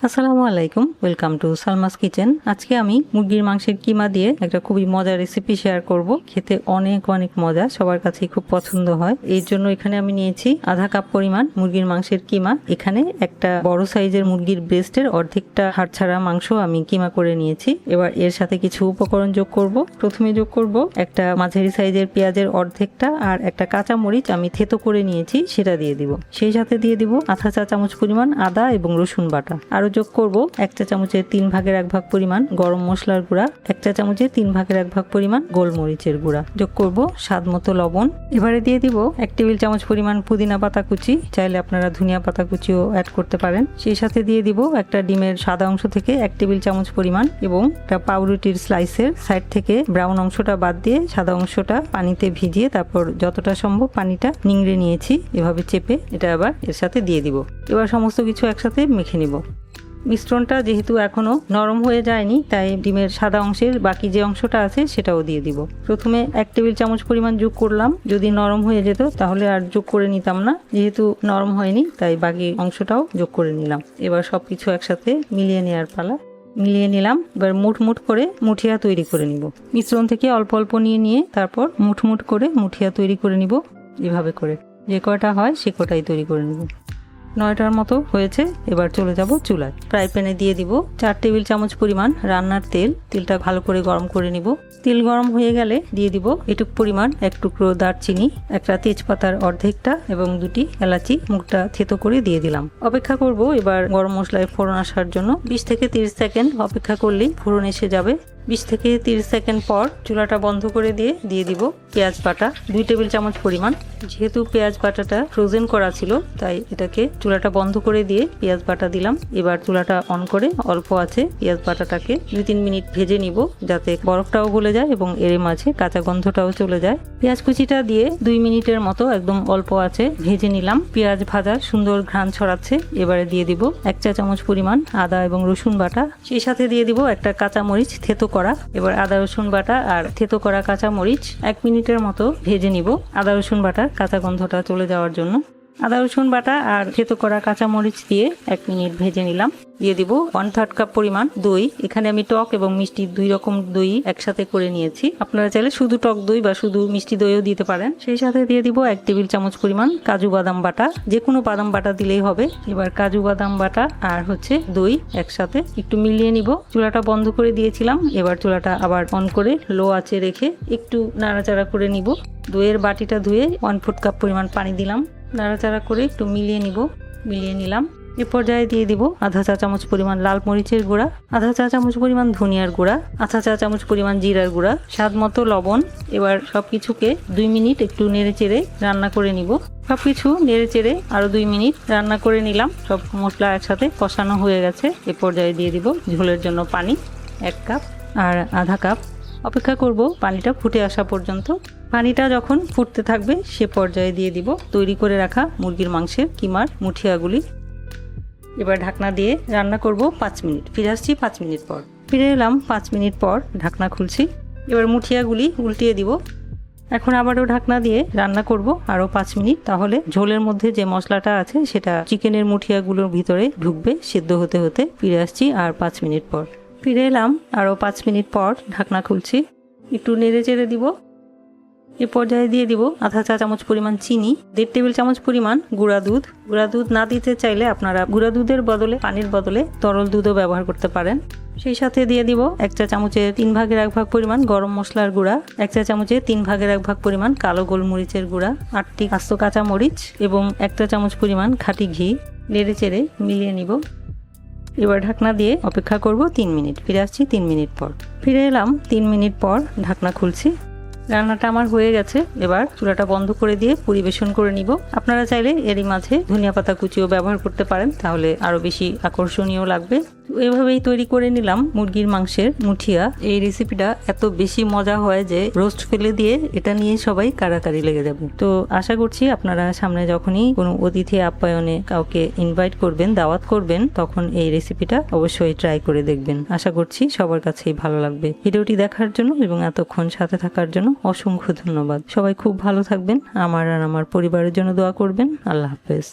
আসসালামু আলাইকুম, welcome to Salma's kitchen. আজকে আমি মুরগির মাংসের কিমা দিয়ে একটা খুবই মজার রেসিপি শেয়ার করব। খেতে অনেক অনেক মজা, সবার কাছেই খুব পছন্দ হয়। এর জন্য এখানে আমি নিয়েছি আধা কাপ পরিমাণ মুরগির মাংসের কিমা। এখানে একটা বড় সাইজের মুরগির ব্রেস্টের অর্ধেকটা হাড় ছাড়া মাংস আমি কিমা করে নিয়েছি। এবার এর সাথে কিছু উপকরণ যোগ করব। প্রথমে যোগ করব একটা মাঝারি সাইজের পেঁয়াজের অর্ধেকটা আর একটা কাঁচা মরিচ আমি থেতো করে নিয়েছি, সেটা দিয়ে দিব। সেই সাথে দিয়ে দিব আধা চা চামচ পরিমাণ আদা এবং রসুন বাটা। আর যোগ করব 1 চা চামচের 3 ভাগের 1 ভাগ পরিমাণ গরম মশলার গুঁড়া, 1 চা চামচের 3 ভাগের 1 ভাগ পরিমাণ গোলমরিচের গুঁড়া। যোগ করব স্বাদ মতো লবণ। এবারে দিয়ে দিব 1 টেবিল চামচ পরিমাণ পুদিনা পাতা কুচি, চাইলে আপনারা ধনিয়া পাতা কুচিও অ্যাড করতে পারেন। সেই সাথে দিয়ে দিব একটা ডিমের সাদা অংশ থেকে 1 টেবিল চামচ পরিমাণ এবং একটা পাউরুটির স্লাইসের সাইড থেকে ব্রাউন অংশটা বাদ দিয়ে সাদা অংশটা পানিতে ভিজিয়ে তারপর যতটা সম্ভব পানিটা নিংড়ে নিয়েছি, এভাবে চেপে এটা আবার এর সাথে দিয়ে দিব। এবার সমস্ত কিছু একসাথে মেখে নিব। মিশ্রণটা যেহেতু এখনো নরম হয়ে যায়নি, তাই ডিমের সাদা অংশের বাকি যে অংশটা আছে সেটাও দিয়ে দিব। প্রথমে 1 টেবিল চামচ পরিমাণ যোগ করলাম, যদি নরম হয়ে যেত তাহলে আর যোগ করে নিতাম না। যেহেতু নরম হয়নি তাই বাকি অংশটাও যোগ করে নিলাম। এবার সবকিছু একসাথে মিলিয়ে নেওয়ার পালা। মিলিয়ে নিলাম। এবার মুঠ করে মুঠিয়া তৈরি করে নিব। মিশ্রণ থেকে অল্প অল্প নিয়ে তারপর মুঠ করে মুঠিয়া তৈরি করে নিব। এভাবে করে যে কয়টা হয় সে কটাই তৈরি করে নিব। 9টার মতো হয়েছে। এবার চলে যাব চুলায়। ফ্রাই প্যানে দিয়ে দিব 4 টেবিল চামচ পরিমাণ রান্নার তেল। তেলটা ভালো করে গরম করে নিব। তেল গরম হয়ে গেলে দিয়ে দিব এটুক পরিমাণ 1 টুকরো দারচিনি, একটা তেজপাতার অর্ধেকটা এবং 2টি এলাচি মুখটা থেতো করে দিয়ে দিলাম। অপেক্ষা করব এবার গরম মশলায় ফোড়ন আসার জন্য। 20 থেকে 30 সেকেন্ড অপেক্ষা করলেই ফোড়ন এসে যাবে। 20 থেকে 30 সেকেন্ড পর চুলাটা বন্ধ করে দিয়ে দিব পেঁয়াজ বাটা 2 টেবিল চামচ পরিমাণ। যেহেতু পেঁয়াজ বাটাটা ফ্রোজেন করা ছিল তাই এটাকে চুলাটা বন্ধ করে দিয়ে পেঁয়াজ বাটা দিলাম। এবার চুলাটা অন করে অল্প আছে পেঁয়াজ বাটাটাকে 2-3 মিনিট ভেজে নিব, যাতে বরফটাও গলে যায় এবং এর মাঝে কাঁচা গন্ধটাও চলে যায়। পেঁয়াজ কুচিটা দিয়ে 2 মিনিটের মতো একদম অল্প আছে ভেজে নিলাম। পেঁয়াজ ভাজার সুন্দর ঘ্রাণ ছড়াচ্ছে। এবারে দিয়ে দিব 1 চা চামচ পরিমাণ আদা এবং রসুন বাটা। সেই সাথে দিয়ে দিব একটা কাঁচা মরিচ থেতো করা। এবার আদা রসুন বাটা আর থেতো করা কাঁচা মরিচ 1 মিনিটের মতো ভেজে নিব, আদা রসুন বাটার কাঁচা গন্ধটা চলে যাওয়ার জন্য। আদা রসুন বাটা আর থেতো করা কাঁচা মরিচ দিয়ে 1 মিনিট ভেজে নিলাম। দিয়ে দিব 1/3 কাপ পরিমাণ দই। এখানে আমি টক এবং মিষ্টি 2 রকম দই একসাথে করে নিয়েছি। আপনারা চাইলে শুধু টক দই বা শুধু মিষ্টি দইও দিতে পারেন। সেই সাথে দিয়ে দিব 1 টেবিল চামচ পরিমাণ কাজু বাদাম বাটা, যে কোনো বাদাম বাটা দিলেই হবে। এবার কাজু বাদাম বাটা আর দই একসাথে একটু মিলিয়ে নিব। চুলাটা বন্ধ করে দিয়েছিলাম, এবার চুলাটা আবার অন করে লো আঁচে রেখে একটু নাড়াচাড়া করে নিব। দইয়ের বাটিটা ধুয়ে 1/4 কাপ পরিমাণ পানি দিলাম। নাড়াচাড়া করে একটু মিলিয়ে নিলাম। এ পর্যায়ে দিয়ে দিব আধা চা চামচ পরিমাণ লাল মরিচের গুঁড়া, আধা চা চামচ পরিমাণ ধনিয়ার গুঁড়া, আধা চা চামচ পরিমাণ জিরার গুঁড়া, স্বাদ মতো লবণ। এবার সবকিছুকে 2 মিনিট একটু নেড়েচেড়ে রান্না করে নিব। সবকিছু নেড়েচেড়ে আরো 2 মিনিট রান্না করে নিলাম। সব মশলা একসাথে কষানো হয়ে গেছে। এ পর্যায়ে দিয়ে দিব ঝোলের জন্য পানি 1 কাপ আর আধা কাপ। অপেক্ষা করব পানিটা ফুটে আসা পর্যন্ত। পানিটা যখন ফুটতে থাকবে সে পর্যায়ে দিয়ে দিব তৈরি করে রাখা মুরগির মাংসের কিমার মুঠিয়াগুলি। এবার ঢাকনা দিয়ে রান্না করব 5 মিনিট। ফিরে আসছি 5 মিনিট পর। ফিরে এলাম 5 মিনিট পর, ঢাকনা খুলছি। এবার মুঠিয়াগুলি উল্টিয়ে দিব। এখন আবারও ঢাকনা দিয়ে রান্না করব আরও 5 মিনিট। তাহলে ঝোলের মধ্যে যে মশলাটা আছে সেটা চিকেনের মুঠিয়াগুলোর ভিতরে ঢুকবে সিদ্ধ হতে হতে। ফিরে আসছি আর 5 মিনিট পর। ফিরে এলাম আরও 5 মিনিট পর, ঢাকনা খুলছি। একটু নেড়ে চেড়ে দিব। এ পর্যায়ে দিয়ে দিব আধা চা চামচ পরিমাণ চিনি, 1.5 টেবিল চামচ পরিমাণ গুঁড়া দুধ। গুঁড়া দুধ না দিতে চাইলে আপনারা গুঁড়া দুধের বদলে পানির বদলে তরল দুধও ব্যবহার করতে পারেন। সেই সাথে দিয়ে দিব 1 চা চামচের 3 ভাগের 1 ভাগ পরিমাণ গরম মশলার গুঁড়া, 1 চা চামচের 3 ভাগের 1 ভাগ পরিমাণ কালো গোলমরিচের গুঁড়া, 8টি আস্ত কাঁচা মরিচ এবং 1 চা চামচ পরিমাণ খাঁটি ঘি। নেড়ে চেড়ে মিলিয়ে নিব। এবার ঢাকনা দিয়ে অপেক্ষা করব 3 মিনিট। ফিরে আসছি 3 মিনিট পর। ফিরে এলাম 3 মিনিট পর, ঢাকনা খুলছি। রান্নাটা আমার হয়ে গেছে। এবার চুলাটা বন্ধ করে দিয়ে পরিবেশন করে নিব। আপনারা চাইলে এরই মাঝে ধনিয়া পাতা কুচিও ব্যবহার করতে পারেন, তাহলে আরো বেশি আকর্ষণীয় লাগবে। এভাবেই তৈরি করে নিলাম মুরগির মাংসের মুঠিয়া। এই রেসিপিটা এত বেশি মজা হয় যে রোস্ট ফেলে দিয়ে এটা নিয়ে সবাই কাড়াকাড়ি লেগে যাবে। তো আশা করছি আপনারা সামনে যখনই কোনো অতিথি আপ্যায়নে কাউকে ইনভাইট করবেন, দাওয়াত করবেন, তখন এই রেসিপিটা অবশ্যই ট্রাই করে দেখবেন। আশা করছি সবার কাছেই ভালো লাগবে। ভিডিওটি দেখার জন্য এবং এতক্ষণ সাথে থাকার জন্য অসংখ্য ধন্যবাদ। সবাই খুব ভালো থাকবেন। আমার আর আমার পরিবারের জন্য দোয়া করবেন। আল্লাহ হাফেজ।